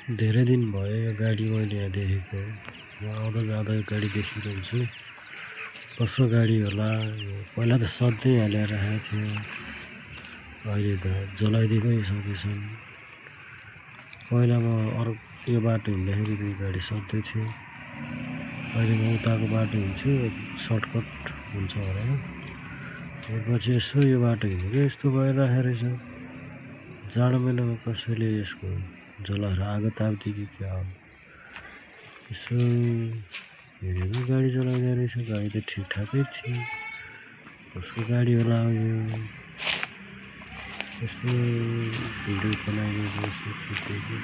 धेरै दिन भयो यो गाडी मैले यहाँ देखेको। म आउँदा जाँदा यो गाडी देखिरहेको छु। कसको गाडी होला यो? पहिला त सधैँ यहाँ ल्याएर राखेको थियो, अहिले त जलाइदिइ पनि सकेछन्। पहिला म अरू यो बाटो हिँड्दाखेरि त यो गाडी सधैँ थियो। अहिले म उताको बाटो हिँड्छु, सर्टकट हुन्छ भनेर पछि यसो यो बाटो हिँडेको यस्तो भइराखेको रहेछ। जाडो महिनामा कसैले यसको जलाएर आगो ताप्दियो कि क्या हो? यसो हेरेको गाडी जलाइदिएको रहेछ। गाडी त ठिकठाकै थियो, कसको गाडी होला यो? यसो भिडियो बनाइदिएको यसो खिचेको,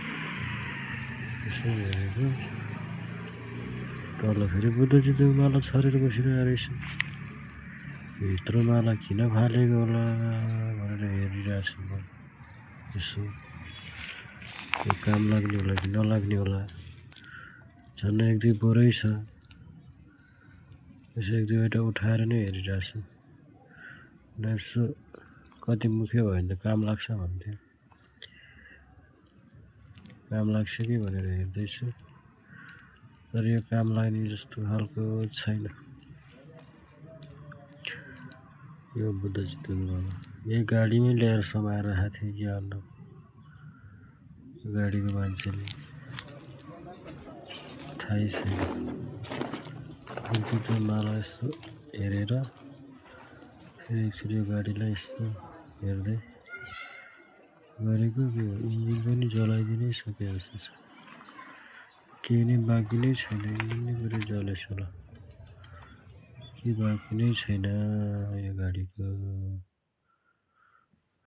यसो हेरेको तल फेरि बुद्धजित्तो माला छरेर बसिरहेको रहेछ। भित्र माला किन फालेको होला भनेर हेरिरहेको छु म। यसो यो काम लाग्ने होला कि नलाग्ने होला। झन् एक दुई बोरै छ, यसो एक दुईवटा उठाएर नै हेरिरहेको छु। यसो कति मुख्य भयो भने त काम लाग्छ भन्थ्यो, काम लाग्छ कि भनेर हेर्दैछु। तर यो काम लाग्ने जस्तो खालको छैन। यो बुद्धजित्तोको माला यही गाडीमै ल्याएर समाएर राखेको थियो कि अन्त यो गाडीको मान्छेले थाहै छैन। त्यो माला यसो हेरेर फेरि एकचोटि यो गाडीलाई यस्तो हेर्दै गरेको के हो? इन्जिन पनि जलाइदिनै सके जस्तो छ। केही नै बाँकी नै छैन, इन्जिन नै पुरै जलेछ होला। केही बाँकी नै छैन यो गाडीको।